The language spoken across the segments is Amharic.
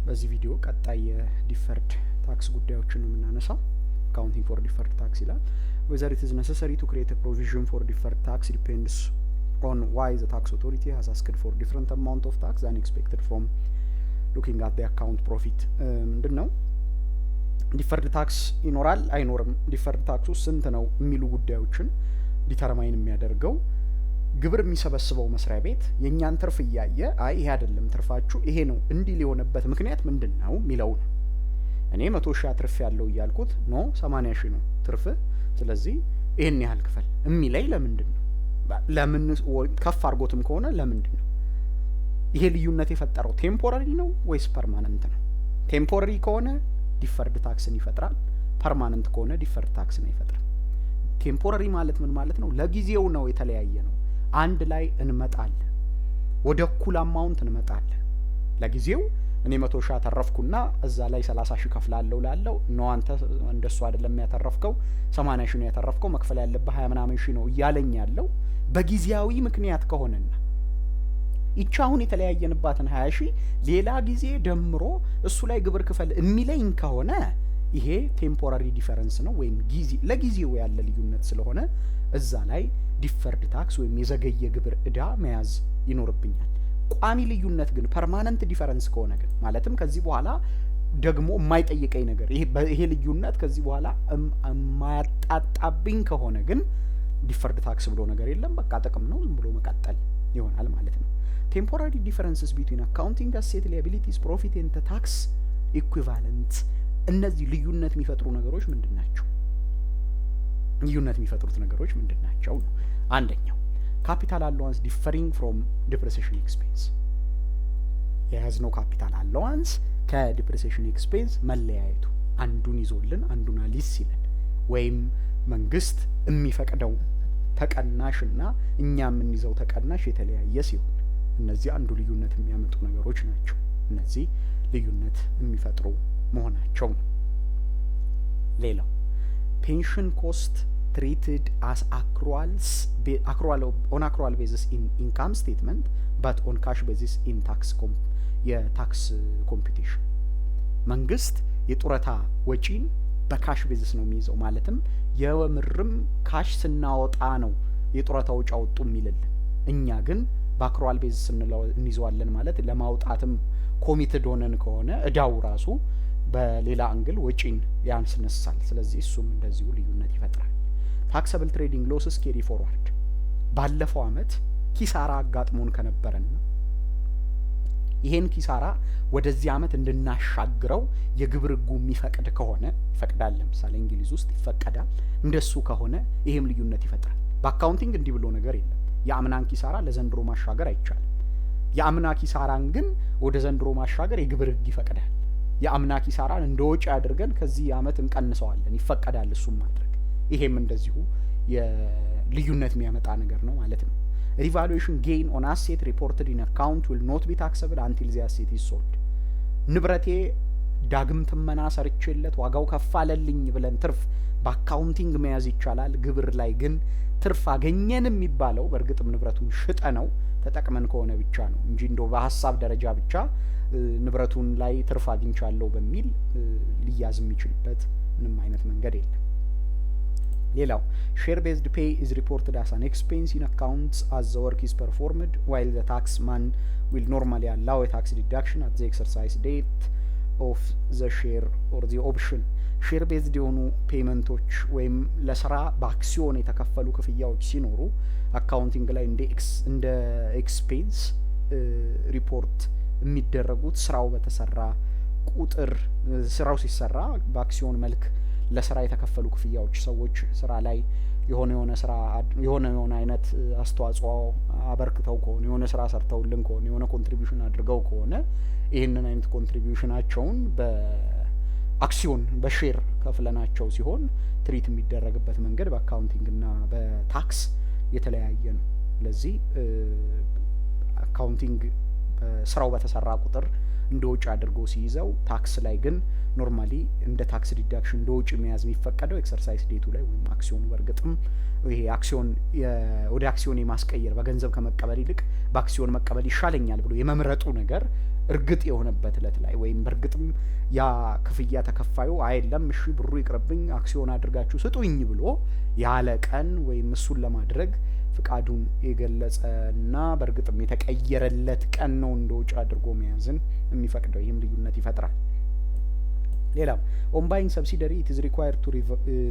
በዚህ ቪዲዮ ቀጣይ የዲፈርድ ታክስ ጉዳዮችን ነው የምናነሳው። accounting for deferred tax ይላል። whether it is necessary to create a provision for deferred tax depends on why the tax authority has asked for different amount of tax than expected from looking at the account profit ምንድነው ዲፈርድ ታክስ ይኖራል አይኖርም፣ ዲፈርድ ታክሱ ስንት ነው የሚሉ ጉዳዮችን ዲተርማይን የሚያደርገው ግብር የሚሰበስበው መስሪያ ቤት የኛን ትርፍ እያየ አይ ይሄ አይደለም ትርፋችሁ ይሄ ነው እንዲህ ሊሆንበት ምክንያት ምንድነው የሚለው ነው። እኔ 100,000 ትርፍ ያለው እያልኩት ኖ 80,000 ነው ትርፍ፣ ስለዚህ ይሄን ያህል ክፈል የሚለይ ለምንድን ነው? ለምን ከፍ አድርጎትም ከሆነ ለምንድን ነው? ይሄ ልዩነት የፈጠረው ቴምፖራሪ ነው ወይስ ፐርማነንት ነው? ቴምፖራሪ ከሆነ ዲፈርድ ታክስን ይፈጥራል፣ ፐርማነንት ከሆነ ዲፈርድ ታክስን አይፈጥርም። ቴምፖራሪ ማለት ምን ማለት ነው? ለጊዜው ነው፣ የተለያየ ነው። አንድ ላይ እንመጣለን፣ ወደ እኩል አማውንት እንመጣለን። ለጊዜው እኔ 100,000 አተረፍኩና እዛ ላይ 30,000 ከፍላለሁ ላለው ነው አንተ እንደሱ አይደለም ያተረፍከው 80,000 ነው ያተረፍከው መክፈል ያለብህ 20 ምናምን ሺህ ነው እያለኝ ያለው በጊዜያዊ ምክንያት ከሆነና ይቻውን የተለያየንባትን 20,000 ሌላ ጊዜ ደምሮ እሱ ላይ ግብር ክፈል የሚለኝ ከሆነ ይሄ ቴምፖራሪ ዲፈረንስ ነው ወይም ጊዜ ለጊዜው ያለ ልዩነት ስለሆነ እዛ ላይ ዲፈርድ ታክስ ወይም የዘገየ ግብር እዳ መያዝ ይኖርብኛል። ቋሚ ልዩነት ግን ፐርማነንት ዲፈረንስ ከሆነ ግን ማለትም ከዚህ በኋላ ደግሞ የማይጠይቀኝ ነገር ይሄ ልዩነት ከዚህ በኋላ የማያጣጣብኝ ከሆነ ግን ዲፈርድ ታክስ ብሎ ነገር የለም፣ በቃ ጥቅም ነው ዝም ብሎ መቀጠል ይሆናል ማለት ነው። ቴምፖራሪ ዲፈረንስስ ቢትዊን አካውንቲንግ አሴት ሊያቢሊቲስ ፕሮፊት ኤንድ ታክስ ኢኩቫለንት፣ እነዚህ ልዩነት የሚፈጥሩ ነገሮች ምንድናቸው? ልዩነት የሚፈጥሩት ነገሮች ምንድናቸው ነው። አንደኛው ካፒታል አላዋንስ ዲፈሪንግ ፍሮም ዲፕሪሲዬሽን ኤክስፔንስ፣ የያዝነው ካፒታል አላዋንስ ከዲፕሪሲዬሽን ኤክስፔንስ መለያየቱ፣ አንዱን ይዞልን አንዱን አሊስ ይለን ወይም መንግስት የሚፈቅደው ተቀናሽና እኛ የምንይዘው ተቀናሽ የተለያየ ሲሆን እነዚህ አንዱ ልዩነት የሚያመጡ ነገሮች ናቸው። እነዚህ ልዩነት የሚፈጥሩ መሆናቸው ነው። ሌላው ፔንሽን ኮስት treated as accrual basis in income statement but on cash basis in tax computation። መንግስት የጡረታ ወጪን በካሽ ቤዚስ ነው የሚይዘው፣ ማለትም የምርም ካሽ ስናወጣ ነው የጡረታ ወጪ አወጡ የሚልልን። እኛ ግን በአክሩዋል ቤዚስ እንይዘዋለን ማለት ለማውጣትም ኮሚትድ ሆነን ከሆነ እዳው ራሱ በሌላ አንግል ወጪን ያስነሳል። ስለዚህ እሱም እንደዚሁ ልዩነት ይፈጥራል። ታክሰብል ትሬዲንግ ሎስስ ኬሪ ፎርዋርድ፣ ባለፈው አመት ኪሳራ አጋጥሞን ከነበረና ይሄን ኪሳራ ወደዚህ አመት እንድናሻግረው የግብር ሕጉ የሚፈቅድ ከሆነ ይፈቅዳል። ለምሳሌ እንግሊዝ ውስጥ ይፈቀዳል። እንደሱ ከሆነ ይሄም ልዩነት ይፈጥራል። በአካውንቲንግ እንዲህ ብሎ ነገር የለም። የአምናን ኪሳራ ለዘንድሮ ማሻገር አይቻልም። የአምና ኪሳራን ግን ወደ ዘንድሮ ማሻገር የግብር ሕግ ይፈቅዳል። የአምና ኪሳራን እንደ ወጪ አድርገን ከዚህ አመት እንቀንሰዋለን፣ ይፈቀዳል እሱም ማድረግ። ይሄም እንደዚሁ የልዩነት የሚያመጣ ነገር ነው ማለት ነው። ሪቫሉዌሽን ጌን ኦን አሴት ሪፖርትድ ኢን አካውንት ዊል ኖት ቢ ታክሰብል አንቲል ዚ አሴት ኢዝ ሶልድ። ንብረቴ ዳግም ትመና ሰርቼለት ዋጋው ከፍ አለልኝ ብለን ትርፍ በአካውንቲንግ መያዝ ይቻላል። ግብር ላይ ግን ትርፍ አገኘን የሚባለው በእርግጥም ንብረቱን ሽጠ ነው ተጠቅመን ከሆነ ብቻ ነው እንጂ እንደው በሀሳብ ደረጃ ብቻ ንብረቱን ላይ ትርፍ አግኝቻለሁ በሚል ሊያዝ የሚችልበት ምንም አይነት መንገድ የለም። ሌላው ሼር ቤዝድ ፔይ ኢዝ ሪፖርትድ አስ አን ኤክስፔንስ ኢን አካውንትስ አዝ ዘ ወርክ ኢዝ ፐርፎርምድ ዋይል ዘ ታክስ ማን ዊል ኖርማሊ አላው ታክስ ዲዳክሽን አት ዘ ኤክሰርሳይዝ ዴት ኦፍ ዘ ሼር ኦር ዘ ኦፕሽን። ሼር ቤዝድ የሆኑ ፔመንቶች ወይም ለስራ በአክሲዮን የተከፈሉ ክፍያዎች ሲኖሩ አካውንቲንግ ላይ እንደ ኤክስፔንስ ሪፖርት የሚደረጉት ስራው በተሰራ ቁጥር ስራው ሲሰራ በአክሲዮን መልክ ለስራ የተከፈሉ ክፍያዎች ሰዎች ስራ ላይ የሆነ አይነት አስተዋጽኦ አበርክተው ከሆነ የሆነ ስራ ሰርተውልን ከሆነ የሆነ ኮንትሪቢዩሽን አድርገው ከሆነ ይሄንን አይነት ኮንትሪቢዩሽናቸውን በአክሲዮን በሼር ከፍለናቸው ሲሆን ትሪት የሚደረግበት መንገድ በአካውንቲንግ እና በታክስ የተለያየ ነው። ስለዚህ አካውንቲንግ ስራው በተሰራ ቁጥር እንደ ወጪ አድርጎ ሲይዘው ታክስ ላይ ግን ኖርማሊ እንደ ታክስ ዲዳክሽን እንደ ወጪ መያዝ የሚፈቀደው ኤክሰርሳይዝ ዴቱ ላይ ወይም አክሲዮኑ በእርግጥም ይሄ አክሲዮን ወደ አክሲዮን የማስቀየር በገንዘብ ከመቀበል ይልቅ በአክሲዮን መቀበል ይሻለኛል ብሎ የመምረጡ ነገር እርግጥ የሆነበት እለት ላይ ወይም በእርግጥም ያ ክፍያ ተከፋዩ አይደለም እሺ ብሩ ይቅርብኝ አክሲዮን አድርጋችሁ ስጡኝ ብሎ ያለ ቀን ወይም እሱን ለማድረግ ፍቃዱን የገለጸና በእርግጥም የተቀየረለት ቀን ነው እንደ ወጪ አድርጎ መያዝን የሚፈቅደው። ይህም ልዩነት ይፈጥራል። ሌላው on buying subsidiary it is required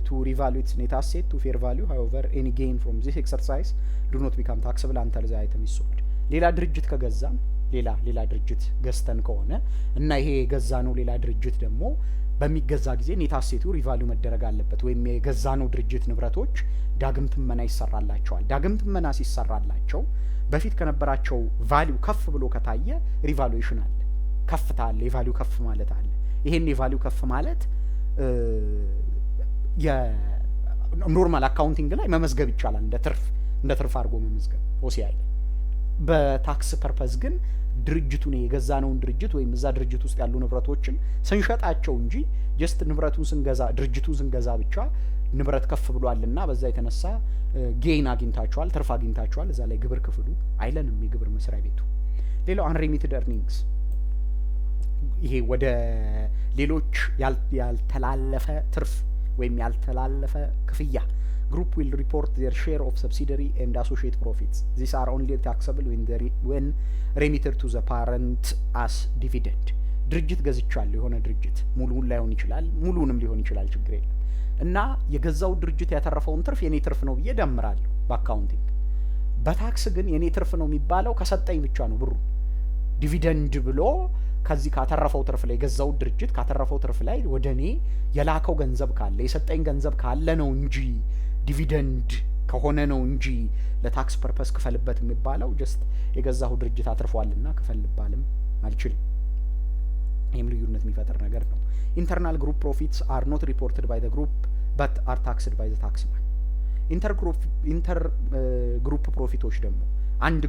to revalue its net asset to fair value. However, any gain from this exercise do not become taxable until the item is sold. ሌላ ድርጅት ከገዛን ሌላ ድርጅት ገዝተን ከሆነ እና ይሄ የገዛነው ሌላ ድርጅት ደግሞ በሚገዛ ጊዜ ኔት አሴቱ ሪቫሉ መደረግ አለበት ወይም የገዛነው ድርጅት ንብረቶች ዳግም ትመና ይሰራላቸዋል። ዳግም ትመና ሲሰራላቸው በፊት ከነበራቸው ቫልዩ ከፍ ብሎ ከታየ ሪቫሉዌሽን አለ፣ ከፍታ አለ፣ የቫልዩ ከፍ ማለት አለ። ይሄን የቫልዩ ከፍ ማለት የኖርማል አካውንቲንግ ላይ መመዝገብ ይቻላል፣ እንደ ትርፍ አድርጎ መመዝገብ ኦሲአይ። በታክስ ፐርፐዝ ግን ድርጅቱን የገዛነውን ድርጅት ወይም እዛ ድርጅት ውስጥ ያሉ ንብረቶችን ስንሸጣቸው እንጂ ጀስት ንብረቱን ስንገዛ ድርጅቱን ስንገዛ ብቻ ንብረት ከፍ ብሏልና በዛ የተነሳ ጌን አግኝታችኋል፣ ትርፍ አግኝታችኋል፣ እዛ ላይ ግብር ክፍሉ አይለንም የግብር መስሪያ ቤቱ። ሌላው አንሪሚትድ ኤርኒንግስ፣ ይሄ ወደ ሌሎች ያልተላለፈ ትርፍ ወይም ያልተላለፈ ክፍያ group will report their share of subsidiary and associate profits. These are only taxable when remitted to the parent as dividend. ድርጅት ገዝቻለሁ የሆነ ድርጅት ሙሉውን ላይሆን ይችላል፣ ሙሉውንም ሊሆን ይችላል፣ ችግር የለም እና የገዛው ድርጅት ያተረፈውን ትርፍ የኔ ትርፍ ነው ብዬ ደምራለሁ በአካውንቲንግ። በታክስ ግን የኔ ትርፍ ነው የሚባለው ከሰጠኝ ብቻ ነው ብሩ ዲቪደንድ ብሎ ከዚህ ካተረፈው ትርፍ ላይ የገዛው ድርጅት ካተረፈው ትርፍ ላይ ወደ እኔ የላከው ገንዘብ ካለ የሰጠኝ ገንዘብ ካለ ነው እንጂ ዲቪደንድ ከሆነ ነው እንጂ ለታክስ ፐርፐስ ክፈልበት የሚባለው ጀስት የገዛው ድርጅት አትርፏልና ክፈልባልም አልችልም። ይህም ልዩነት የሚፈጥር ነገር ነው። ኢንተርናል ግሩፕ ፕሮፊትስ አር ኖት ሪፖርትድ ባይ ዘ ግሩፕ በት አር ታክስድ ባይ ዘ ታክስማን። ኢንተር ግሩፕ ፕሮፊቶች ደግሞ አንድ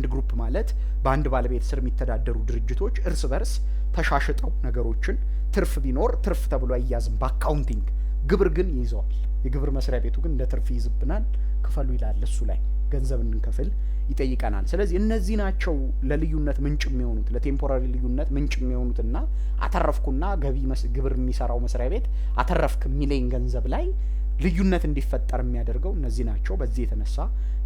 ግሩፕ ማለት በአንድ ባለቤት ስር የሚተዳደሩ ድርጅቶች እርስ በርስ ተሻሽጠው ነገሮችን ትርፍ ቢኖር ትርፍ ተብሎ አይያዝም በአካውንቲንግ፣ ግብር ግን ይይዘዋል። የግብር መስሪያ ቤቱ ግን እንደ ትርፍ ይዝብናል፣ ክፈሉ ይላል፣ እሱ ላይ ገንዘብ እንከፍል ይጠይቀናል። ስለዚህ እነዚህ ናቸው ለልዩነት ምንጭ የሚሆኑት፣ ለቴምፖራሪ ልዩነት ምንጭ የሚሆኑትና አተረፍኩና ግብር የሚሰራው መስሪያ ቤት አተረፍክ የሚለኝ ገንዘብ ላይ ልዩነት እንዲፈጠር የሚያደርገው እነዚህ ናቸው። በዚህ የተነሳ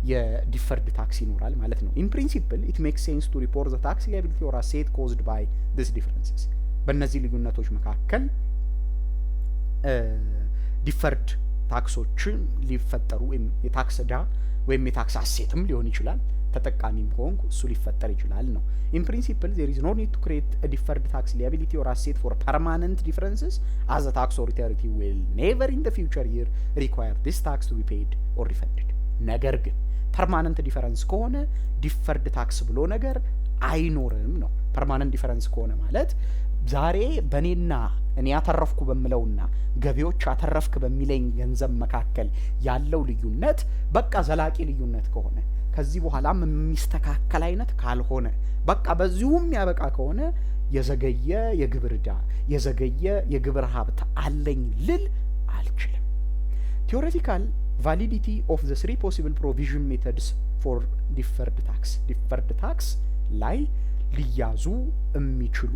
የዲፈርድ ታክስ ይኖራል ማለት ነው። ኢን ፕሪንሲፕል ኢት ሜክስ ሴንስ ቱ ሪፖርት ዘ ታክስ ሊያቢሊቲ ኦር አሴት ኮዝድ ባይ ዲስ ዲፈረንስስ። በእነዚህ ልዩነቶች መካከል ዲፈርድ ታክሶችን ሊፈጠሩ ወይም የታክስ ዕዳ ወይም የታክስ አሴትም ሊሆን ይችላል፣ ተጠቃሚም ሆንኩ እሱ ሊፈጠር ይችላል ነው። ኢን ፕሪንሲፕል ዜር ኢዝ ኖ ኒድ ቱ ክሬት አ ዲፈርድ ታክስ ሊያቢሊቲ ኦር አሴት ፎር ፐርማነንት ዲፈረንስስ አዝ ዘ ታክስ ኦቶሪቲ ዊል ኔቨር ኢን ዘ ፊውቸር ይር ሪኳየር ዲስ ታክስ ቱ ቢ ፔይድ ኦር ሪፈንድድ። ነገር ግን ፐርማነንት ዲፈረንስ ከሆነ ዲፈርድ ታክስ ብሎ ነገር አይኖርም ነው። ፐርማነንት ዲፈረንስ ከሆነ ማለት ዛሬ በእኔና እኔ ያተረፍኩ በምለውና ገቢዎች አተረፍክ በሚለኝ ገንዘብ መካከል ያለው ልዩነት በቃ ዘላቂ ልዩነት ከሆነ ከዚህ በኋላም የሚስተካከል አይነት ካልሆነ በቃ በዚሁም ያበቃ ከሆነ የዘገየ የግብር ዕዳ የዘገየ የግብር ሀብት አለኝ ልል አልችልም። ቲዮሬቲካል ቫሊዲቲ ኦፍ ዘ 3 ፖሲብል ፕሮቪዥን ሜተድስ ፎር ዲፈርድ ታክስ ላይ ሊያዙ የሚችሉ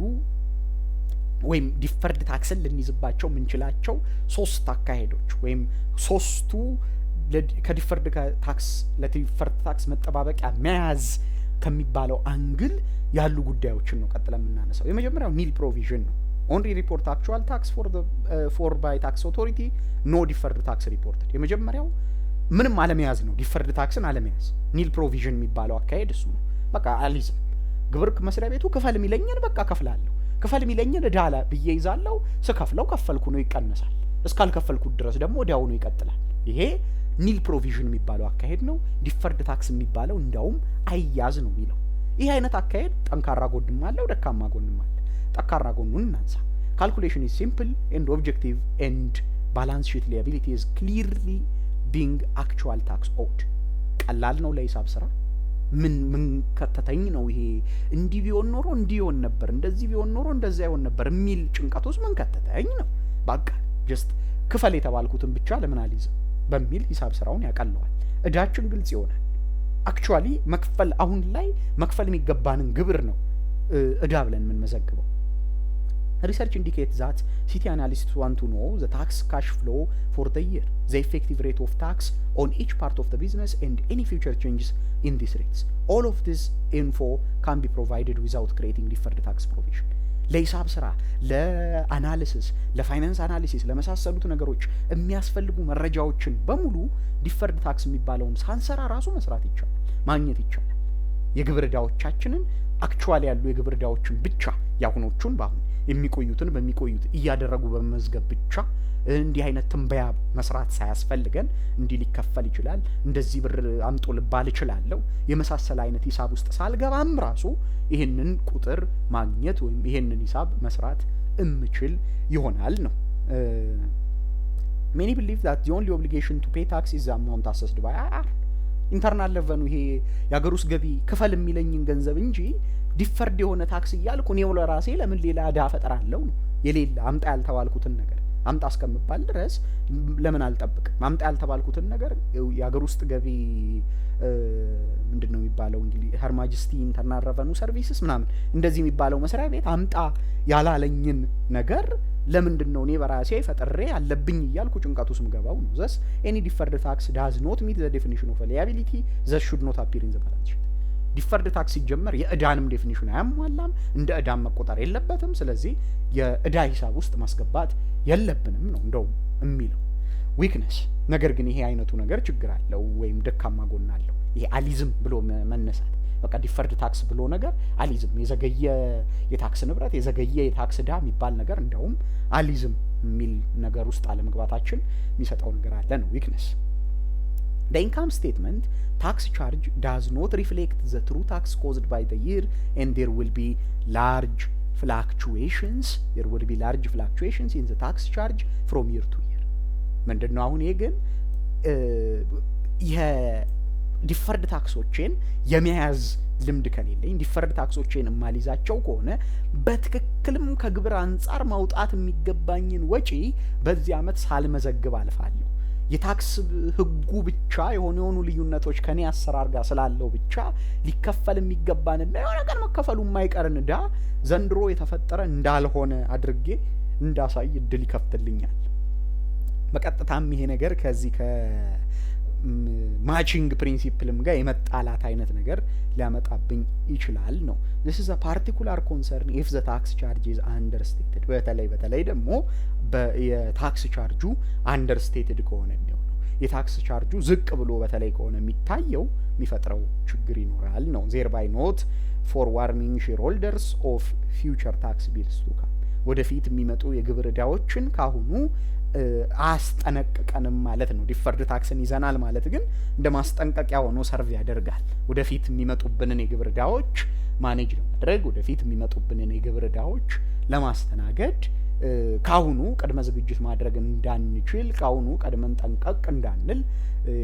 ወይም ዲፈርድ ታክስን ልንይዝባቸው የምንችላቸው 3 አካሄዶች ወይም 3ቱ ከዲፈርድ ለዲፈርድ ታክስ መጠባበቂያ መያዝ ከሚባለው አንግል ያሉ ጉዳዮችን ነው ቀጥለን የምናነሳው። የመጀመሪያው ኒል ፕሮቪዥን ነው። ኦንሊ ሪፖርት አክቹዋል ታክስ ፎር ባይ ታክስ ኦቶሪቲ ኖ ዲፈርድ ታክስ ሪፖርትድ። የመጀመሪያው ምንም አለመያዝ ነው፣ ዲፈርድ ታክስን አለመያዝ። ኒል ፕሮቪዥን የሚባለው አካሄድ እሱ ነው። በቃ አልይዝም፣ ግብር መስሪያ ቤቱ ክፈል የሚለኝን በቃ ከፍላለሁ፣ ክፈል የሚለኝን ዕዳ ብዬ ይዛለሁ፣ ስከፍለው ከፈልኩ ነው ይቀነሳል፣ እስካልከፈልኩት ድረስ ደግሞ ወዲያውኑ ይቀጥላል። ይሄ ኒል ፕሮቪዥን የሚባለው አካሄድ ነው። ዲፈርድ ታክስ የሚባለው እንዳውም አይያዝ ነው የሚለው። ይህ አይነት አካሄድ ጠንካራ ጎንም አለው፣ ደካማ ጎንም አለ። ጠንካራ ጎኑን እናንሳ። ካልኩሌሽን ኢዝ ሲምፕል ኤንድ ኦብጀክቲቭ ኤንድ ባላንስ ሺት ሊያቢሊቲ ኢዝ ክሊርሊ ቢንግ አክቹዋል ታክስ ኦውድ። ቀላል ነው ለሂሳብ ስራ፣ ምን ከተተኝ ነው ይሄ እንዲህ ቢሆን ኖሮ እንዲህ ይሆን ነበር እንደዚህ ቢሆን ኖሮ እንደዛ ይሆን ነበር የሚል ጭንቀት ውስጥ ምን ከተተኝ ነው በቃ ጀስት ክፈል የተባልኩትን ብቻ ለምን አልይዝም በሚል ሂሳብ ስራውን ያቀለዋል እዳችን ግልጽ ይሆናል አክቹአሊ መክፈል አሁን ላይ መክፈል የሚገባንን ግብር ነው እዳ ብለን ምን መዘግበው Research indicates that city analysts want to know the tax cash flow for the year, the effective rate of tax on each part of the business, and any future changes in these rates. All of this info can be provided without creating deferred tax provision. ለሂሳብ ስራ ለአናሊሲስ ለፋይናንስ አናሊሲስ ለመሳሰሉት ነገሮች የሚያስፈልጉ መረጃዎችን በሙሉ ዲፈርድ ታክስ የሚባለውን ሳንሰራ ራሱ መስራት ይቻላል ማግኘት ይቻላል የግብር ዕዳዎቻችንን አክቹአሊ ያሉ የግብር ዕዳዎችን ብቻ ያሁኖቹን ባሁን የሚቆዩትን በሚቆዩት እያደረጉ በመዝገብ ብቻ እንዲህ አይነት ትንበያ መስራት ሳያስፈልገን እንዲህ ሊከፈል ይችላል እንደዚህ ብር አምጦ ልባል ይችላልው የመሳሰለ አይነት ሂሳብ ውስጥ ሳልገባም ራሱ ይሄንን ቁጥር ማግኘት ወይም ይሄንን ሂሳብ መስራት እምችል ይሆናል ነው Many believe that the only obligation to pay tax is the amount assessed by IR ኢንተርናል ለቨኑ ይሄ ያገር ውስጥ ገቢ ክፈል የሚለኝን ገንዘብ እንጂ ዲፈርድ የሆነ ታክስ እያልኩ እኔው ለራሴ ለምን ሌላ ዕዳ ፈጠራለሁ ነው የሌላ አምጣ ያልተባልኩትን ነገር አምጣ እስከምባል ድረስ ለምን አልጠብቅም አምጣ ያልተባልኩትን ነገር ያገር ውስጥ ገቢ ምንድነው የሚባለው እንግዲህ ሄር ማጀስቲ ኢንተርናል ረቨኑ ሰርቪስስ ምናምን እንደዚህ የሚባለው መስሪያ ቤት አምጣ ያላለኝን ነገር ለምንድነው እኔ በራሴ ፈጥሬ አለብኝ እያልኩ ጭንቀት ውስጥ ምገባው ነው thus any deferred tax does not meet the definition of liability that should not appear in the balance sheet ዲፈርድ ታክስ ሲጀመር የእዳንም ዴፊኒሽን አያሟላም እንደ እዳም መቆጠር የለበትም ስለዚህ የእዳ ሂሳብ ውስጥ ማስገባት የለብንም ነው እንደው የሚለው ዊክነስ ነገር ግን ይሄ አይነቱ ነገር ችግር አለው ወይም ደካማ ጎን አለው ይሄ አሊዝም ብሎ መነሳት በቃ ዲፈርድ ታክስ ብሎ ነገር አሊዝም የዘገየ የታክስ ንብረት የዘገየ የታክስ ዕዳ የሚባል ነገር እንደውም አሊዝም የሚል ነገር ውስጥ አለመግባታችን የሚሰጠው ነገር አለ ነው ዊክነስ The income statement tax charge does not reflect the true tax caused by the year and there will be large fluctuations in the tax charge from year to year ምንድነው አሁን ይሄ ግን የዲፈርድ ታክሶችን የሚያዝ ልምድ ከሌለኝ ዲፈርድ ታክሶችን ማሊዛቸው ከሆነ በትክክልም ከግብር አንፃር ማውጣት የሚገባኝን ወጪ በዚህ አመት ሳልመዘግብ አልፋለሁ የታክስ ህጉ ብቻ የሆኑ ልዩነቶች ከኔ አሰራር ጋር ስላለው ብቻ ሊከፈል የሚገባንና የሆነ ቀን መከፈሉ የማይቀርን ዕዳ ዘንድሮ የተፈጠረ እንዳልሆነ አድርጌ እንዳሳይ እድል ይከፍትልኛል በቀጥታም ይሄ ነገር ከዚህ ከማቺንግ ፕሪንሲፕልም ጋር የመጣላት አይነት ነገር ሊያመጣብኝ ይችላል ነው this is a particular concern if the tax charge is understated በተለይ ደግሞ የታክስ ቻርጁ አንደርስቴትድ ከሆነ ነው የታክስ ቻርጁ ዝቅ ብሎ በተለይ ከሆነ የሚታየው የሚፈጥረው ችግር ይኖራል ነው thereby not forwarding shareholders of future tax bills to come ወደፊት የሚመጡ የግብር ዕዳዎችን ካሁኑ አስጠነቀቀንም ማለት ነው ዲፈርድ ታክስን ይዘናል ማለት ግን እንደ ማስጠንቀቂያ ሆኖ ሰርቭ ያደርጋል ወደፊት የሚመጡብንን የግብር ዕዳዎች ማኔጅ ለማድረግ ወደፊት የሚመጡብንን የግብር ዕዳዎች ለማስተናገድ ካሁኑ ቀድመ ዝግጅት ማድረግ እንዳንችል ካሁኑ ቀድመን ጠንቀቅ እንዳንል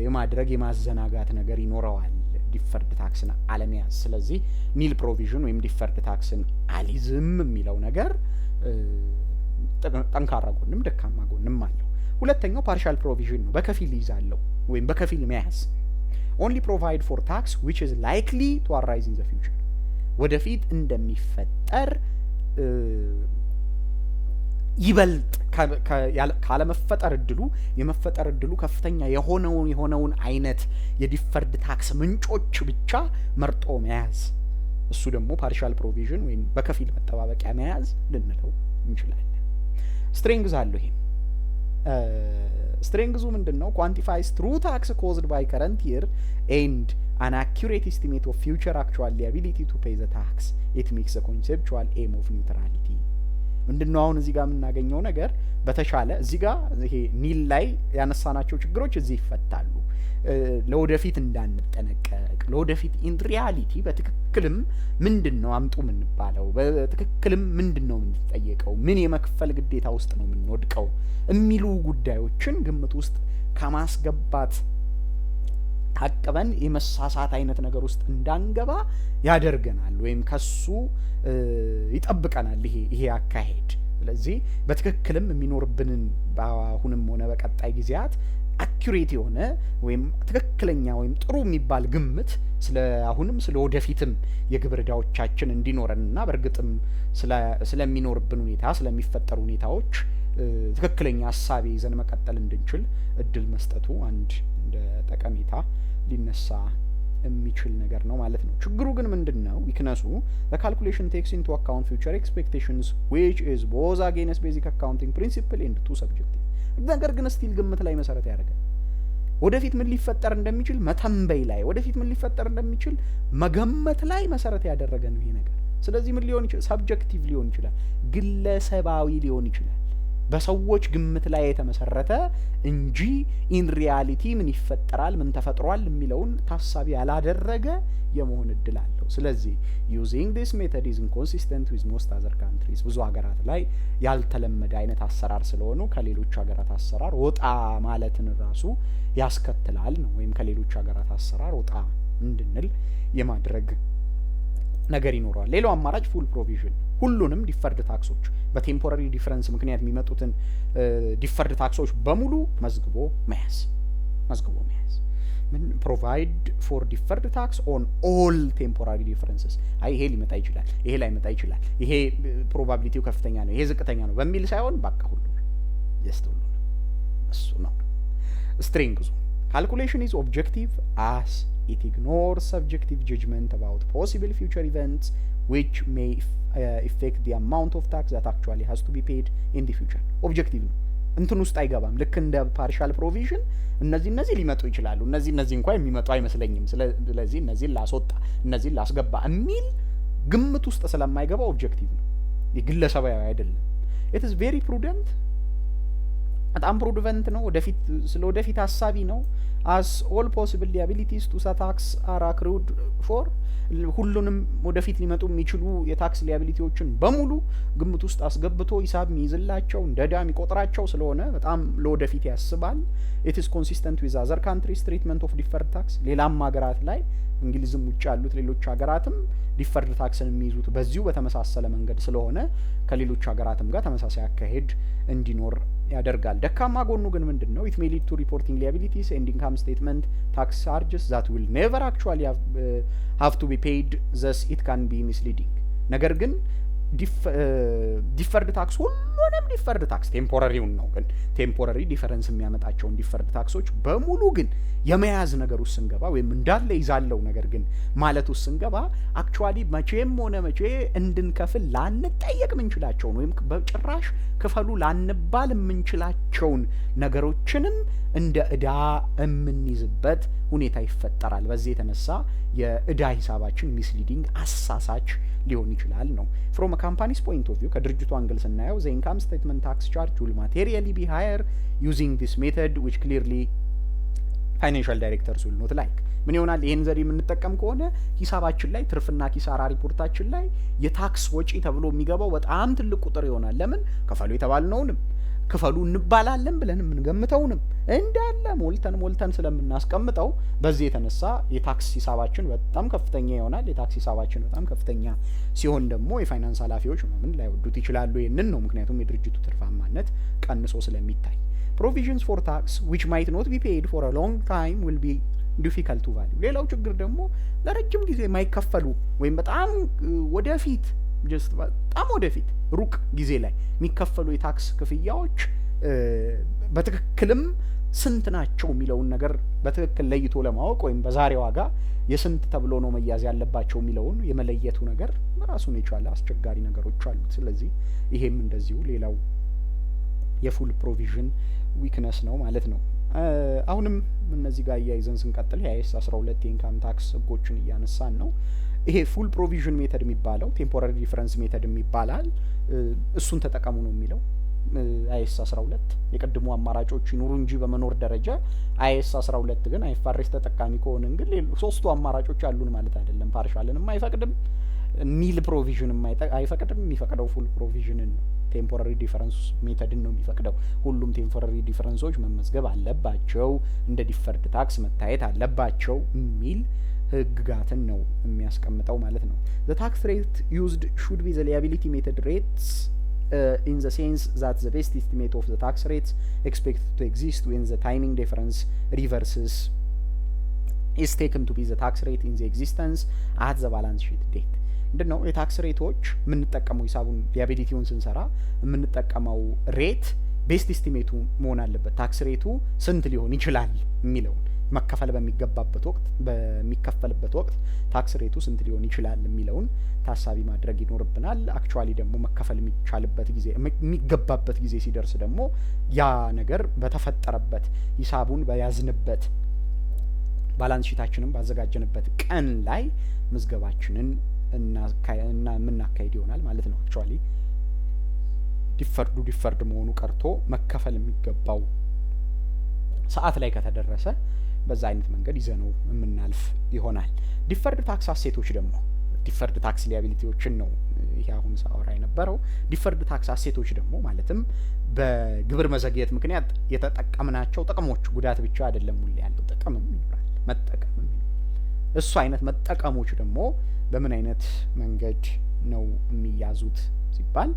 የማድረግ የማዘናጋት ነገር ይኖረዋል ዲፈርድ ታክስን አለመያዝ ስለዚህ ኒል ፕሮቪዥን ወይም ዲፈርድ ታክስን አሊዝም የሚለው ነገር ጠንካራ ጎንም ደካማ ጎንም አለው ሁለተኛው ፓርሻል ፕሮቪዥን ነው በከፊል ይዛለው ወይም በከፊል መያዝ only provide for tax which is likely to arise in the future ወደፊት እንደሚፈጠር ይበልጥ ካለመፈጠር እድሉ የመፈጠር እድሉ ከፍተኛ የሆነውን አይነት የዲፈርድ ታክስ ምንጮች ብቻ መርጦ መያዝ እሱ ደግሞ ፓርሻል ፕሮቪዥን ወይም በከፊል መጠባበቂያ መያዝ ልንለው እንችላለን ስትሪንግዝ አለው ይሄ ስትሪንግዙ ምንድነው quantifies true tax caused by current year and an accurate estimate of future actual liability to pay the tax it makes a conceptual aim of neutrality ምንድነው አሁን እዚህ ጋር የምናገኘው ነገር በተሻለ እዚህ ጋር ይሄ ኒል ላይ ያነሳናቸው ችግሮች እዚህ ይፈታሉ ለወደፊት እንዳንጠነቀቅ ለወደፊት ኢን ሪያሊቲ በትክክልም ምንድነው አምጡ ምንባለው በትክክልም ምንድነው የምንጠየቀው ምን የመክፈል ግዴታ ውስጥ ነው የምንወድቀው የሚሉ ጉዳዮችን ግምት ውስጥ ከማስገባት ታቅበን የመሳሳት አይነት ነገር ውስጥ እንዳንገባ ያደርገናል ወይም ከሱ ይጠብቀናል ይሄ አካሄድ። ስለዚህ በትክክልም የሚኖርብንን በአሁንም ሆነ በቀጣይ ጊዜያት አኩሬት የሆነ ወይም ትክክለኛ ወይም ጥሩ የሚባል ግምት ስለ አሁንም ስለ ወደፊትም የግብር ዕዳዎቻችን እንዲኖረንና በእርግጥም ስለሚኖርብን ሁኔታ ስለሚፈጠሩ ሁኔታዎች ትክክለኛ ሀሳቤ ይዘን መቀጠል እንድንችል እድል መስጠቱ አንድ እንደ ጠቀሜታ ሊነሳ የሚችል ነገር ነው ማለት ነው። ችግሩ ግን ምንድነው? ዊክነሱ the calculation takes into account future expectations which is both against basic accounting principle and too subjective። ነገር ግን ስቲል ግምት ላይ መሰረት ያደርጋል። ወደፊት ምን ሊፈጠር እንደሚችል መተንበይ ላይ፣ ወደፊት ምን ሊፈጠር እንደሚችል መገመት ላይ መሰረት ያደረገ ነው ይሄ ነገር። ስለዚህ ምን ሊሆን ይችላል? ሰብጀክቲቭ ሊሆን ይችላል፣ ግለሰባዊ ሊሆን ይችላል፣ በሰዎች ግምት ላይ የተመሰረተ እንጂ ኢን ሪያሊቲ ምን ይፈጠራል ምን ተፈጥሯል የሚለውን ታሳቢ ያላደረገ የመሆን እድል አለው። ስለዚህ using this method is inconsistent with most other countries። ብዙ ሀገራት ላይ ያልተለመደ አይነት አሰራር ስለሆኑ ከሌሎች ሀገራት አሰራር ወጣ ማለትን ራሱ ያስከትላል ነው፣ ወይም ከሌሎች ሀገራት አሰራር ወጣ እንድንል የማድረግ ነገር ይኖረዋል። ሌላው አማራጭ ፉል ፕሮቪዥን፣ ሁሉንም ዲፈርድ ታክሶች በቴምፖራሪ ዲፈረንስ ምክንያት የሚመጡትን ዲፈርድ ታክሶች በሙሉ መዝግቦ መያዝ ምን ፕሮቫይድ ፎር ዲፈርድ ታክስ ኦን ኦል ቴምፖራሪ ዲፈረንስስ። ይሄ ሊመጣ ይችላል፣ ይሄ ላይመጣ ይችላል፣ ይሄ ፕሮባቢሊቲው ከፍተኛ ነው፣ ይሄ ዝቅተኛ ነው በሚል ሳይሆን በቃ ሁሉንም ሁሉንም እሱ ነው ስትሪንግዙ። ካልኩሌሽን ኢዝ ኦብጀክቲቭ as it ignores subjective judgment about possible future events which may affect the amount of tax that actually has to be paid in the future። ኦብጀክቲቭ ነው፣ እንትን ውስጥ አይገባም። ልክ እንደ ፓርሻል ፕሮቪዥን እነዚህ ሊመጡ ይችላሉ፣ እነዚህ እንኳን የሚመጡ አይመስለኝም፣ ስለዚህ እነዚህን ላስወጣ እነዚህን ላስገባ የሚል ግምት ውስጥ ስለማይገባ ኦብጀክቲቭ ነው፣ የግለሰባዊ አይደለም። it is very prudent፣ በጣም ፕሩደንት ነው፣ ወደፊት ሀሳቢ ነው። as all possible liabilities to tax are accrued for፣ ሁሉንም ወደፊት ሊመጡ የሚችሉ የታክስ ሊያቢሊቲዎችን በሙሉ ግምት ውስጥ አስገብቶ ሂሳብ የሚይዝላቸው እንደ ዕዳ የሚቆጥራቸው ስለሆነ በጣም ለወደፊት ያስባል። it is consistent with other countries treatment of deferred tax። ሌላም ሀገራት ላይ እንግሊዝም ውጭ ያሉት ሌሎች ሀገራትም ዲፈርድ ታክስን የሚይዙት በዚሁ በተመሳሰለ መንገድ ስለሆነ ከሌሎች ሀገራትም ጋር ተመሳሳይ አካሄድ እንዲኖር ያደርጋል። ደካማ ጎኑ ግን ምንድነው? it may lead to reporting liabilities and income statement tax charges that will never actually have to be paid, thus it can be misleading። ነገር ግን ዲፈርድ ታክስ ሁሉንም ዲፈርድ ታክስ ቴምፖራሪውን ነው ግን ቴምፖራሪ ዲፈረንስ የሚያመጣቸውን ዲፈርድ ታክሶች በሙሉ ግን የመያዝ ነገር ውስጥ ስንገባ ወይም እንዳለ ይዛለው ነገር ግን ማለት ውስጥ ስንገባ አክቹአሊ መቼም ሆነ መቼ እንድንከፍል ላንጠየቅ ምንችላቸውን ወይም በጭራሽ ክፈሉ ላንባል ምንችላቸውን ነገሮችንም እንደ ዕዳ የምንይዝበት ሁኔታ ይፈጠራል። በዚህ የተነሳ የዕዳ ሂሳባችን ሚስሊዲንግ አሳሳች ሊሆን ይችላል ነው። from a company's point of view ከድርጅቱ አንግል ስናየው the income statement tax charge will materially be higher using this method which clearly financial directors will not like። ምን ይሆናል? ይሄን ዘዴ የምንጠቀም ከሆነ ሂሳባችን ላይ ትርፍና ኪሳራ ሪፖርታችን ላይ የታክስ ወጪ ተብሎ የሚገባው በጣም ትልቅ ቁጥር ይሆናል። ለምን? ከፈሉ የተባልነውንም ክፈሉ እንባላለን ብለን የምንገምተውንም እንዳለ ሞልተን ስለምናስቀምጠው በዚህ የተነሳ የታክስ ሂሳባችን በጣም ከፍተኛ ይሆናል። የታክስ ሂሳባችን በጣም ከፍተኛ ሲሆን ደግሞ የፋይናንስ ኃላፊዎች ምን ላይወዱት ይችላሉ። ይሄንን ነው ምክንያቱም የድርጅቱ ትርፋማነት ቀንሶ ስለሚታይ። provisions for tax which might not be paid for a long time will be difficult to value። ሌላው ችግር ደግሞ ለረጅም ጊዜ የማይከፈሉ ወይም በጣም ወደፊት በጣም ወደፊት ሩቅ ጊዜ ላይ የሚከፈሉ የታክስ ክፍያዎች በትክክልም ስንት ናቸው የሚለውን ነገር በትክክል ለይቶ ለማወቅ ወይም በዛሬ ዋጋ የስንት ተብሎ ነው መያዝ ያለባቸው የሚለውን የመለየቱ ነገር ራሱን የቻለ አስቸጋሪ ነገሮች አሉት። ስለዚህ ይሄም እንደዚሁ ሌላው የፉል ፕሮቪዥን ዊክነስ ነው ማለት ነው። አሁንም እነዚህ ጋር ያይዘን ስንቀጥል የአይኤስ 12 የኢንካም ታክስ ህጎችን እያነሳን ነው። ይሄ ፉል ፕሮቪዥን ሜተድ የሚባለው ቴምፖራሪ ዲፈረንስ ሜተድ የሚባላል። እሱን ተጠቀሙ ነው የሚለው አይኤስ 12። የቀድሞ አማራጮች ይኑሩ እንጂ በመኖር ደረጃ አይኤስ 12 ግን አይፋሬስ ተጠቃሚ ከሆነን ግን ሶስቱ አማራጮች አሉን ማለት አይደለም። ፓርሻልንም አይፈቅድም፣ ኒል ፕሮቪዥን አይፈቅድም። የሚፈቅደው ፉል ፕሮቪዥንን ነው። ቴምፖራሪ ዲፈረንስ ሜተድን ነው የሚፈቅደው። ሁሉም ቴምፖራሪ ዲፈረንሶች መመዝገብ አለባቸው፣ እንደ ዲፈርድ ታክስ መታየት አለባቸው የሚል ህግጋትን ነው የሚያስቀምጠው ማለት ነው። the tax rate used should be the liability method rates in the sense that the best estimate of the tax rates expected to exist when the timing difference reverses is taken to be the tax rate in the existence at the balance sheet date. ምንድነው የታክስ ሬቶች የምንጠቀመው ሂሳቡን ሊያቢሊቲውን ስንሰራ የምንጠቀመው ሬት ቤስት ኤስቲሜቱ መሆን አለበት። ታክስ ሬቱ ስንት ሊሆን ይችላል የሚለውን መከፈል በሚከፈልበት ወቅት ታክስ ሬቱ ስንት ሊሆን ይችላል የሚለውን ታሳቢ ማድረግ ይኖርብናል። አክቹአሊ ደግሞ መከፈል የሚቻልበት ጊዜ የሚገባበት ጊዜ ሲደርስ ደግሞ ያ ነገር በተፈጠረበት ሂሳቡን በያዝንበት ባላንስ ሺታችንን ባዘጋጀንበት ቀን ላይ ምዝገባችንን እና የምናካሄድ ይሆናል ማለት ነው። አክቹአሊ ዲፈርድ መሆኑ ቀርቶ መከፈል የሚገባው ሰዓት ላይ ከተደረሰ በዛ አይነት መንገድ ይዘነው የምናልፍ ይሆናል። ዲፈርድ ታክስ አሴቶች ደግሞ ዲፈርድ ታክስ ሊያቢሊቲዎችን ነው ይሄ አሁን ሳወራ የነበረው። ዲፈርድ ታክስ አሴቶች ደግሞ ማለትም በግብር መዘግየት ምክንያት የተጠቀምናቸው ጥቅሞች፣ ጉዳት ብቻ አይደለም ሁሉ ያለው ጥቅምም ይኖራል፣ መጠቀምም ይኖራል። እሱ አይነት መጠቀሞች ደግሞ በምን አይነት መንገድ ነው የሚያዙት ሲባል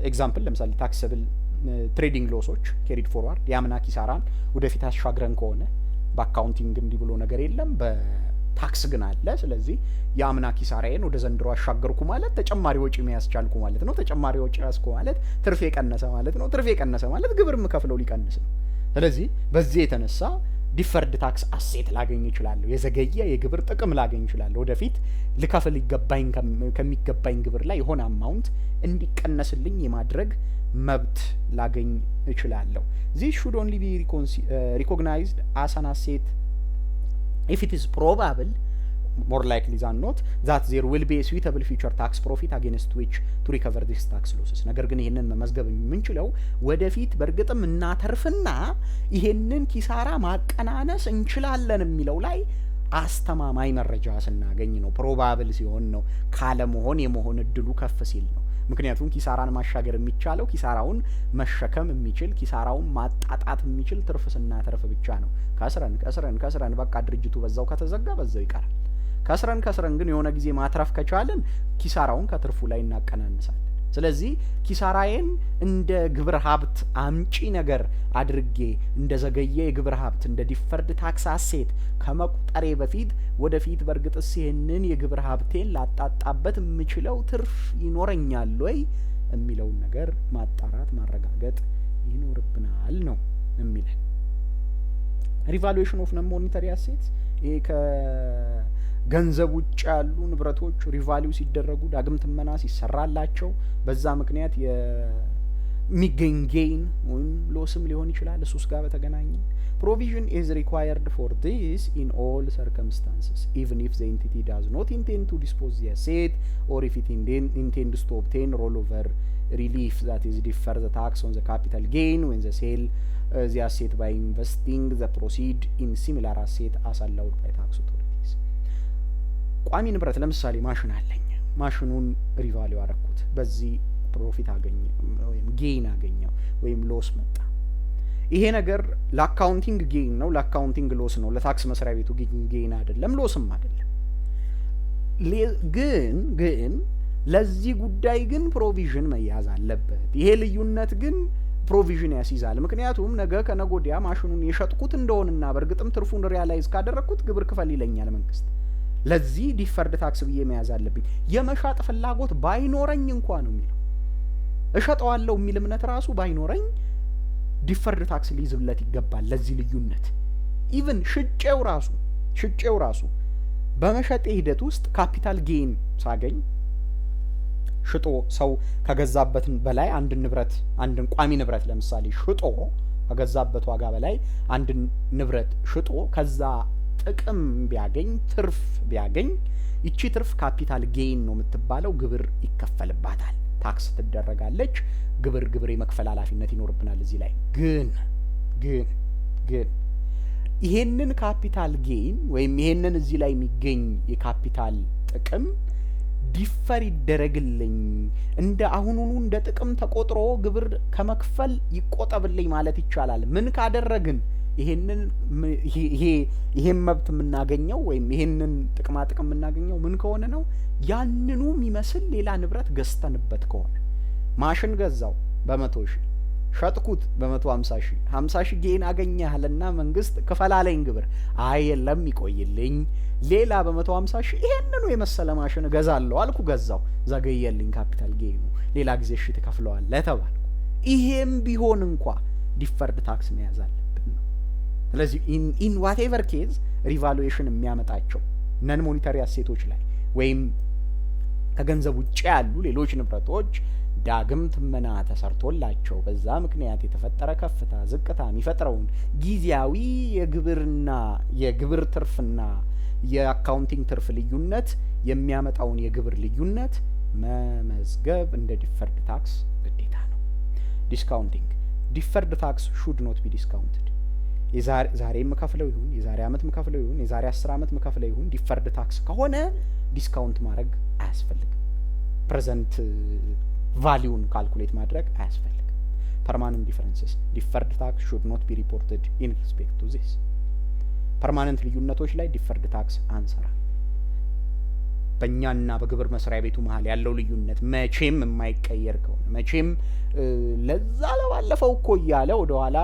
ኤግዛምፕል ለምሳሌ ታክሰብል ትሬዲንግ ሎሶች ኬሪድ ፎርዋርድ የአምና ኪሳራን ወደፊት አሻግረን ከሆነ በአካውንቲንግ እንዲህ ብሎ ነገር የለም፣ በታክስ ግን አለ። ስለዚህ የአምና ኪሳራዬን ወደ ዘንድሮ አሻገርኩ ማለት ተጨማሪ ወጪ መያዝ ቻልኩ ማለት ነው። ተጨማሪ ወጪ ያዝኩ ማለት ትርፍ የቀነሰ ማለት ነው። ትርፍ የቀነሰ ማለት ግብር የምከፍለው ሊቀንስ ነው። ስለዚህ በዚህ የተነሳ ዲፈርድ ታክስ አሴት ላገኝ እችላለሁ። የዘገየ የግብር ጥቅም ላገኝ እችላለሁ። ወደፊት ልከፍል ከሚገባኝ ግብር ላይ የሆነ አማውንት እንዲቀነስልኝ የማድረግ መብት ላገኝ እችላለሁ። this should only be recognized as an asset if it is probable, more likely than not, that there will be a suitable future tax profit against which to recover this tax losses. ነገር ግን ይሄንን መመዝገብ የምንችለው ወደፊት በእርግጥም እናተርፍና ይሄንን ኪሳራ ማቀናነስ እንችላለን የሚለው ላይ አስተማማኝ መረጃ ስናገኝ ነው። ፕሮባብል ሲሆን ነው። ካለመሆን የመሆን እድሉ ከፍ ሲል ነው። ምክንያቱም ኪሳራን ማሻገር የሚቻለው ኪሳራውን መሸከም የሚችል ኪሳራውን ማጣጣት የሚችል ትርፍ ስናተርፍ ብቻ ነው። ከስረን በቃ ድርጅቱ በዛው ከተዘጋ በዛው ይቀራል። ከስረን ግን የሆነ ጊዜ ማትረፍ ከቻለን ኪሳራውን ከትርፉ ላይ እናቀናንሳለን። ስለዚህ ኪሳራዬን እንደ ግብር ሀብት አምጪ ነገር አድርጌ እንደ ዘገየ የግብር ሀብት እንደ ዲፈርድ ታክስ አሴት ከመቁጠሬ በፊት ወደፊት በእርግጥስ ይሄንን የግብር ሀብቴን ላጣጣበት የምችለው ትርፍ ይኖረኛል ወይ የሚለውን ነገር ማጣራት ማረጋገጥ ይኖርብናል ነው የሚለን። ሪቫሉዌሽን ኦፍ ነን ሞኔታሪ አሴትስ ይሄ ከገንዘብ ውጭ ያሉ ንብረቶች ሪቫሊው ሲደረጉ ዳግም ትመና ሲሰራላቸው በዛ ምክንያት የሚገኝ ጌይን ወይም ሎስም ሊሆን ይችላል። እሱስ ጋር በተገናኘ provision is required for this in all circumstances, even if the entity does not intend to dispose the asset or if it intends to obtain rollover relief, that is defer the tax on the capital gain when the sale the asset by investing the proceed in similar asset as allowed by tax authorities. ቋሚ ንብረት ለምሳሌ ማሽን አለኝ። ማሽኑን ሪቫሊው አረኩት። በዚህ ፕሮፊት አገኘ ወይም ጌይን አገኘው ወይም ሎስ መጣ። ይሄ ነገር ለአካውንቲንግ ጌይን ነው፣ ለአካውንቲንግ ሎስ ነው። ለታክስ መስሪያ ቤቱ ጌይን አይደለም፣ ሎስም አይደለም። ግን ለዚህ ጉዳይ ግን ፕሮቪዥን መያዝ አለበት። ይሄ ልዩነት ግን ፕሮቪዥን ያስይዛል። ምክንያቱም ነገ ከነጎዲያ ማሽኑን የሸጥኩት እንደሆነና በእርግጥም ትርፉን ሪያላይዝ ካደረግኩት ግብር ክፈል ይለኛል መንግስት። ለዚህ ዲፈርድ ታክስ ብዬ መያዝ አለብኝ። የመሻጥ ፍላጎት ባይኖረኝ እንኳን ነው የሚለው እሸጠዋለሁ የሚል እምነት ራሱ ባይኖረኝ ዲፈርድ ታክስ ሊይዝለት ይገባል። ለዚህ ልዩነት ኢቭን ሽጬው ራሱ በመሸጤ ሂደት ውስጥ ካፒታል ጌይን ሳገኝ ሽጦ ሰው ከገዛበት በላይ አንድን ቋሚ ንብረት ለምሳሌ ሽጦ ከገዛበት ዋጋ በላይ አንድን ንብረት ሽጦ ከዛ ጥቅም ቢያገኝ ትርፍ ቢያገኝ ይቺ ትርፍ ካፒታል ጌይን ነው የምትባለው። ግብር ይከፈልባታል፣ ታክስ ትደረጋለች። ግብር የመክፈል ኃላፊነት ይኖርብናል። እዚህ ላይ ግን ይሄንን ካፒታል ጌይን ወይም ይሄንን እዚህ ላይ የሚገኝ የካፒታል ጥቅም ዲፈር ይደረግልኝ እንደ አሁኑኑ እንደ ጥቅም ተቆጥሮ ግብር ከመክፈል ይቆጠብልኝ ማለት ይቻላል። ምን ካደረግን ይሄን መብት የምናገኘው ወይም ይሄንን ጥቅማ ጥቅም የምናገኘው ምን ከሆነ ነው? ያንኑ የሚመስል ሌላ ንብረት ገዝተንበት ከሆነ ማሽን ገዛው በ100,000 ሸጥኩት በ150,000 50,000 ጌን አገኘሃልና መንግስት ክፈላለኝ ግብር የለም ይቆይልኝ ሌላ በ150,000 ይሄንኑ የመሰለ ማሽን ገዛለሁ አልኩ ገዛው ዘገየልኝ ካፒታል ጌኑ ሌላ ጊዜ እሺ ተከፍለዋለህ ተባልኩ። ይሄም ቢሆን እንኳን ዲፈርድ ታክስ መያዝ አለብን ነው። ስለዚህ ኢን ዋትኤቨር ኬዝ ሪቫሉዌሽን የሚያመጣቸው ነን ሞኔታሪ አሴቶች ላይ ወይም ከገንዘብ ውጭ ያሉ ሌሎች ንብረቶች ዳግም ትመና ተሰርቶላቸው በዛ ምክንያት የተፈጠረ ከፍታ ዝቅታ የሚፈጥረውን ጊዜያዊ የግብር ትርፍና የአካውንቲንግ ትርፍ ልዩነት የሚያመጣውን የግብር ልዩነት መመዝገብ እንደ ዲፈርድ ታክስ ግዴታ ነው። ዲስካውንቲንግ ዲፈርድ ታክስ ሹድ ኖት ቢ ዲስካውንትድ። ዛሬ የምከፍለው ይሁን የዛሬ አመት የምከፍለው ይሁን የዛሬ 10 አመት የምከፍለው ይሁን ዲፈርድ ታክስ ከሆነ ዲስካውንት ማድረግ አያስፈልግም። ፕሬዘንት ቫልዩን ካልኩሌት ማድረግ አያስፈልግም። ፐርማነንት ዲፈረንስስ ዲፈርድ ታክስ ሹድ ኖት ቢ ሪፖርትድ ኢን ሪስፔክት ቱ ዚስ። ፐርማነንት ልዩነቶች ላይ ዲፈርድ ታክስ አንሰራ። በእኛና በግብር መስሪያ ቤቱ መሀል ያለው ልዩነት መቼም የማይቀየር ከሆነ መቼም ለዛ ለባለፈው እኮ እያለ ወደ ኋላ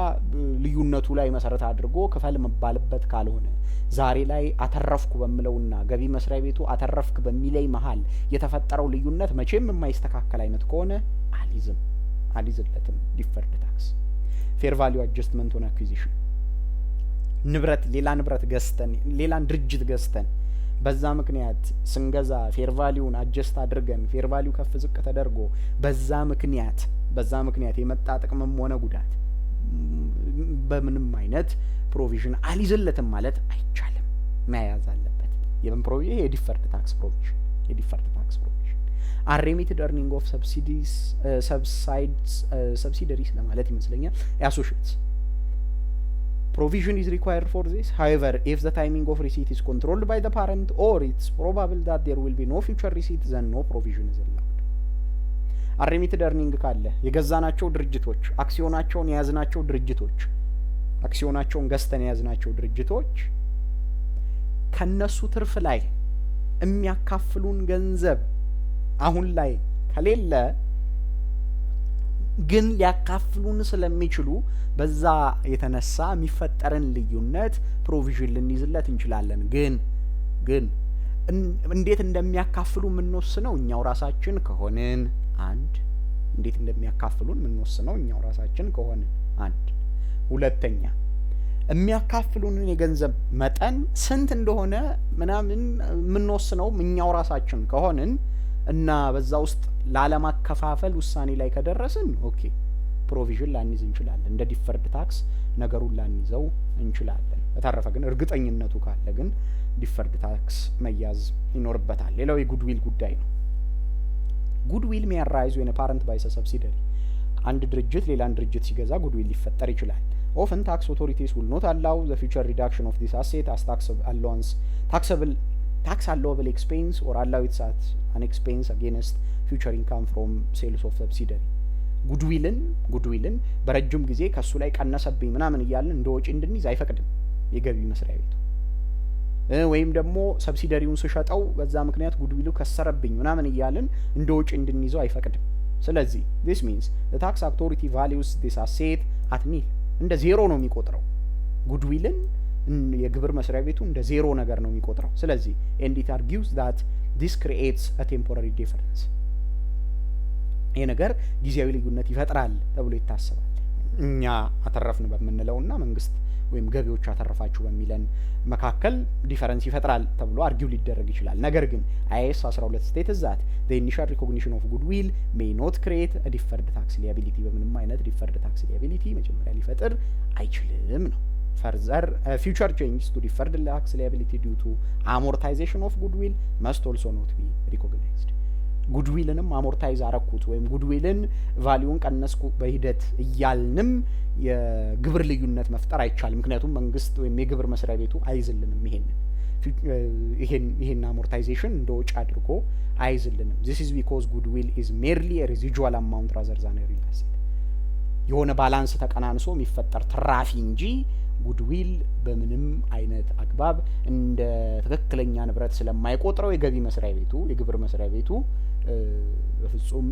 ልዩነቱ ላይ መሰረት አድርጎ ክፈል መባልበት ካልሆነ ዛሬ ላይ አተረፍኩ በሚለውና ገቢ መስሪያ ቤቱ አተረፍክ በሚለይ መሀል የተፈጠረው ልዩነት መቼም የማይስተካከል አይነት ከሆነ አሊዝለትም ዲፈርድ ታክስ። ፌር ቫልዩ አጀስትመንት ኦን አኩዚሽን ሌላ ንብረት ገዝተን ሌላን ድርጅት ገዝተን በዛ ምክንያት ስንገዛ ፌር ቫልዩን አጀስት አድርገን ፌር ቫልዩ ከፍ ዝቅ ተደርጎ በዛ ምክንያት የመጣ ጥቅምም ሆነ ጉዳት በምንም አይነት ፕሮቪዥን አሊዝለትም ማለት አይቻልም። መያዝ አለበት። የምን ፕሮቪዥን? የዲፈርድ ታክስ ፕሮቪዥን። አንሬሚትድ earning of subsidiaries ለማለት ይመስለኛል associates. Provision is required for this. However, if the timing of receipt is controlled by the parent or it's probable that there will be no future receipt, then no provision is allowed. አንሬሚትድ earning ካለ የገዛናቸው ድርጅቶች አክሲዮናቸውን የያዝናቸው ድርጅቶች አክሲዮናቸውን ገዝተን የያዝናቸው ድርጅቶች ከነሱ ትርፍ ላይ የሚያካፍሉን ገንዘብ አሁን ላይ ከሌለ ግን ሊያካፍሉን ስለሚችሉ በዛ የተነሳ የሚፈጠርን ልዩነት ፕሮቪዥን ልንይዝለት እንችላለን። ግን እንዴት እንደሚያካፍሉ የምንወስነው እኛው ራሳችን ከሆንን እንዴት እንደሚያካፍሉን የምንወስነው እኛው ራሳችን ከሆንን ሁለተኛ የሚያካፍሉንን የገንዘብ መጠን ስንት እንደሆነ ምናምን የምንወስነው እኛው ራሳችን ከሆንን እና በዛ ውስጥ ላለማከፋፈል ውሳኔ ላይ ከደረስን ኦኬ ፕሮቪዥን ላንይዝ እንችላለን። እንደ ዲፈርድ ታክስ ነገሩን ላንይዘው እንችላለን። በተረፈ ግን እርግጠኝነቱ ካለ ግን ዲፈርድ ታክስ መያዝ ይኖርበታል። ሌላው የጉድዊል ጉዳይ ነው። ጉድዊል may arise when a parent buys a subsidiary. አንድ ድርጅት ሌላን ድርጅት ሲገዛ ጉድዊል ሊፈጠር ይችላል። Often tax authorities will not allow the future reduction of this asset as tax allowable expense or allow it as an expense against future income from sales of subsidiary. ጉድዊልን በረጅም ጊዜ ከሱ ላይ ቀነሰብኝ ምናምን እያልን እንደ ወጪ እንድንይዝ አይፈቅድም የገቢ መስሪያ ቤቱ። ወይም ደግሞ ሰብሲዲያሪውን ስሸጠው በዛ ምክንያት ጉድዊሉ ከሰረብኝ ምናምን እያልን እንደ ወጪ እንድንይዘው አይፈቅድም። ስለዚህ this means the tax authority values this asset at nil እንደ ዜሮ ነው የሚቆጥረው። ጉድዊልን የግብር መስሪያ ቤቱ እንደ ዜሮ ነገር ነው የሚቆጥረው። ስለዚህ and it argues that this creates a temporary difference. ይሄ ነገር ጊዜያዊ ልዩነት ይፈጥራል ተብሎ ይታሰባል። እኛ አተረፍን በመንለውና መንግስት ወይም ገቢዎች አተረፋችሁ በሚለን መካከል ዲፈረንስ ይፈጥራል ተብሎ አርጊው ሊደረግ ይችላል። ነገር ግን IAS 12 states that the initial recognition of goodwill may not create a deferred tax liability. በምንም አይነት deferred tax liability መጀመሪያ ሊፈጥር አይችልም ነው። Further, future changes to deferred tax liability due to amortization of goodwill must also not be recognized. ጉድዊልንም አሞርታይዝ አረኩት ወይም ጉድዊልን ቫልዩን ቀነስኩ በሂደት እያልንም የግብር ልዩነት መፍጠር አይቻልም። ምክንያቱም መንግስት ወይም የግብር መስሪያ ቤቱ አይዝልንም። ይሄንን ይሄን አሞርታይዜሽን እንደ ወጪ አድርጎ አይዝልንም። this is because goodwill is merely a residual amount rather than a real asset። የሆነ ባላንስ ተቀናንሶ የሚፈጠር ትራፊ እንጂ ጉድዊል በምንም አይነት አግባብ እንደ ትክክለኛ ንብረት ስለማይቆጥረው የገቢ መስሪያ ቤቱ የግብር መስሪያ ቤቱ በፍጹም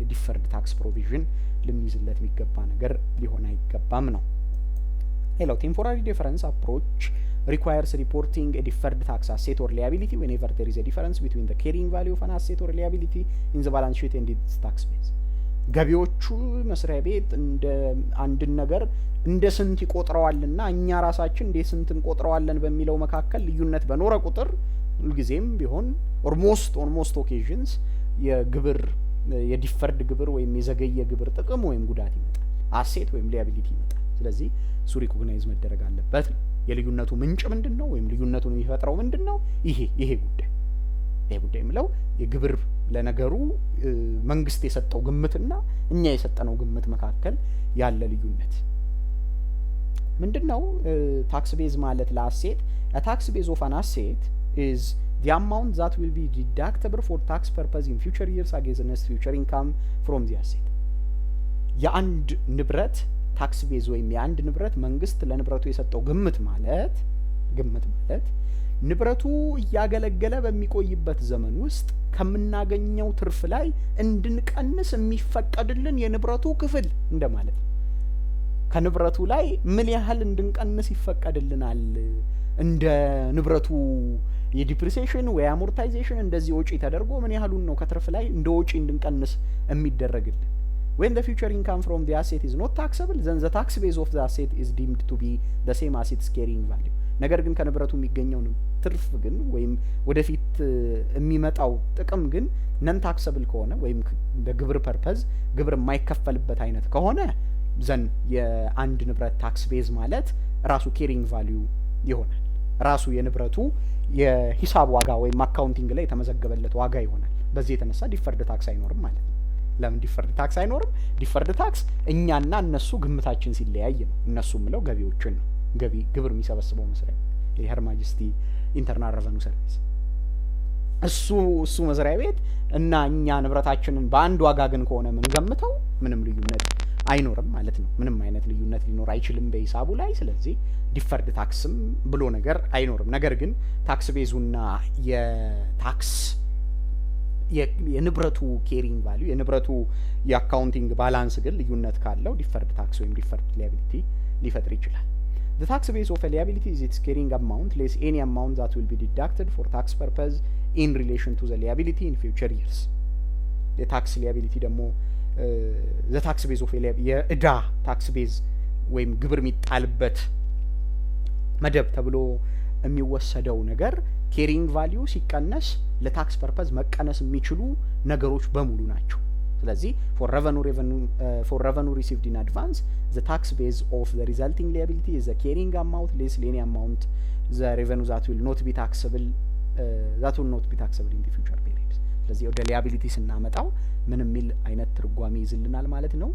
የዲፈርድ ታክስ ፕሮቪዥን ልንይዝለት የሚገባ ነገር ሊሆን አይገባም ነው። ሌላው ቴምፖራሪ ዲፈረንስ አፕሮች requires reporting a deferred tax asset or liability whenever there is a difference between the carrying value of an asset or liability in the balance sheet and its tax base። ገቢዎቹ መስሪያ ቤት እንደ አንድን ነገር እንደ ስንት ይቆጥረዋልና እኛ ራሳችን እንደ ስንት እንቆጥረዋለን በሚለው መካከል ልዩነት በኖረ ቁጥር ሁልጊዜም ቢሆን ኦልሞስት ኦኬዥንስ የግብር የዲፈርድ ግብር ወይም የዘገየ ግብር ጥቅም ወይም ጉዳት ይመጣል፣ አሴት ወይም ሊያቢሊቲ ይመጣል። ስለዚህ እሱ ሪኮግናይዝ መደረግ አለበት ነው። የልዩነቱ ምንጭ ምንድነው ወይም ልዩነቱን የሚፈጥረው ምንድነው? ይሄ ጉዳይ የምለው የግብር ለነገሩ መንግስት የሰጠው ግምትና እኛ የሰጠነው ግምት መካከል ያለ ልዩነት ምንድነው? ታክስ ቤዝ ማለት ለአሴት ታክስ ቤዝ ኦፍ አን አሴት is the amount that will be deductible for tax purpose in future years against future income from the asset። የአንድ ንብረት ታክስ ቤዝ ወይም የአንድ ንብረት መንግስት ለንብረቱ የሰጠው ግምት ማለት ንብረቱ እያገለገለ በሚቆይበት ዘመን ውስጥ ከምናገኘው ትርፍ ላይ እንድንቀንስ የሚፈቀድልን የንብረቱ ክፍል እንደማለት ነው። ከንብረቱ ላይ ምን ያህል እንድንቀንስ ይፈቀድልናል? እንደ ንብረቱ የዲፕሪሲዬሽን ወይ አሞርታይዜሽን እንደዚህ ወጪ ተደርጎ ምን ያህሉን ነው ከትርፍ ላይ እንደ ወጪ እንድንቀንስ የሚደረግልን? When the future income from the asset is not taxable, then the tax base of the asset is deemed to be the same as its carrying value። ነገር ግን ከንብረቱ የሚገኘው ትርፍ ግን ወይም ወደፊት የሚመጣው ጥቅም ግን ነን ታክሰብል ከሆነ ወይም በግብር ፐርፐዝ ግብር የማይከፈልበት አይነት ከሆነ ዘን የአንድ ንብረት ታክስ ቤዝ ማለት ራሱ ኬሪንግ ቫልዩ ይሆናል። ራሱ የንብረቱ የሂሳብ ዋጋ ወይም አካውንቲንግ ላይ የተመዘገበለት ዋጋ ይሆናል። በዚህ የተነሳ ዲፈርድ ታክስ አይኖርም ማለት ነው። ለምን ዲፈርድ ታክስ አይኖርም? ዲፈርድ ታክስ እኛና እነሱ ግምታችን ሲለያይ ነው። እነሱ ምለው ገቢዎችን ነው። ግብር የሚሰበስበው መስሪያ ቤት የሄር ማጀስቲ ኢንተርናል ረቨኑ ሰርቪስ እሱ መስሪያ ቤት እና እኛ ንብረታችንን በአንድ ዋጋ ግን ከሆነ ምን ገምተው ምንም ልዩነት አይኖርም ማለት ነው። ምንም አይነት ልዩነት ሊኖር አይችልም በሂሳቡ ላይ። ስለዚህ ዲፈርድ ታክስም ብሎ ነገር አይኖርም። ነገር ግን ታክስ ቤዙና የታክስ የንብረቱ ኬሪንግ ቫልዩ የንብረቱ የአካውንቲንግ ባላንስ ግን ልዩነት ካለው ዲፈርድ ታክስ ወይም ዲፈርድ ሊያቢሊቲ ሊፈጥር ይችላል። The tax base of a liability is its carrying amount less any amount that will be deducted for tax purpose in relation to the liability in future years። የታክስ ሊያቢሊቲ ደግሞ the tax base of a የእዳ ታክስ ቤዝ ወይም ግብር የሚጣልበት መደብ ተብሎ የሚወሰደው ነገር ኬሪንግ ቫልዩ ሲቀነስ ለታክስ ፐርፐዝ መቀነስ የሚችሉ ነገሮች በሙሉ ናቸው። ስለዚህ for revenue received in advance the tax base of the resulting liability is the carrying amount less any amount the revenue that will not be taxable in the future periods። ስለዚህ ወደ ሊያቢሊቲ ስናመጣው ምን የሚል አይነት ትርጓሜ ይዝልናል ማለት ነው?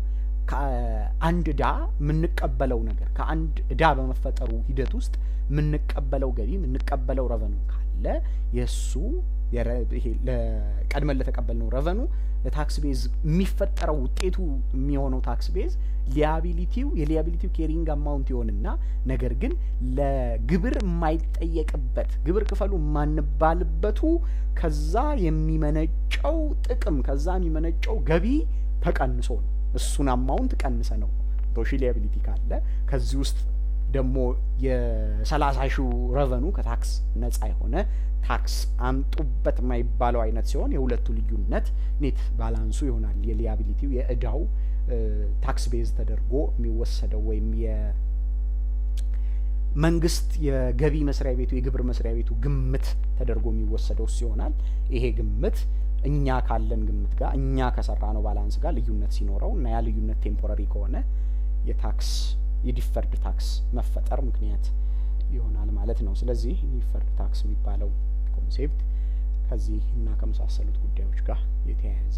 ከአንድ እዳ የምንቀበለው ነገር ከአንድ እዳ በመፈጠሩ ሂደት ውስጥ የምንቀበለው ገቢ የምንቀበለው ረቨኑ ካለ የእሱ ይሄ ቀድመን ለተቀበልነው ረቨኑ ታክስ ቤዝ የሚፈጠረው ውጤቱ የሚሆነው ታክስ ቤዝ የሊያቢሊቲው ኬሪንግ አማውንት ይሆንና ነገር ግን ለግብር የማይጠየቅበት ግብር ክፈሉ የማንባልበቱ ከዛ የሚመነጨው ጥቅም ከዛ የሚመነጨው ገቢ ተቀንሶ ነው። እሱን አማውንት ቀንሰ ነው ቶሺ ሊያቢሊቲ ካለ ከዚህ ውስጥ ደግሞ የ30ሺው ረቨኑ ከታክስ ነጻ የሆነ ታክስ አምጡበት የማይባለው አይነት ሲሆን የሁለቱ ልዩነት ኔት ባላንሱ ይሆናል። የሊያቢሊቲው የእዳው ታክስ ቤዝ ተደርጎ የሚወሰደው ወይም የመንግስት የገቢ መስሪያ ቤቱ የግብር መስሪያ ቤቱ ግምት ተደርጎ የሚወሰደው ሲሆናል። ይሄ ግምት እኛ ካለን ግምት ጋር እኛ ከሰራ ነው ባላንስ ጋር ልዩነት ሲኖረው እና ያ ልዩነት ቴምፖራሪ ከሆነ የዲፈርድ ታክስ መፈጠር ምክንያት ይሆናል ማለት ነው። ስለዚህ ዲፈርድ ታክስ የሚባለው ኮንሴፕት ከዚህ እና ከመሳሰሉት ጉዳዮች ጋር የተያያዘ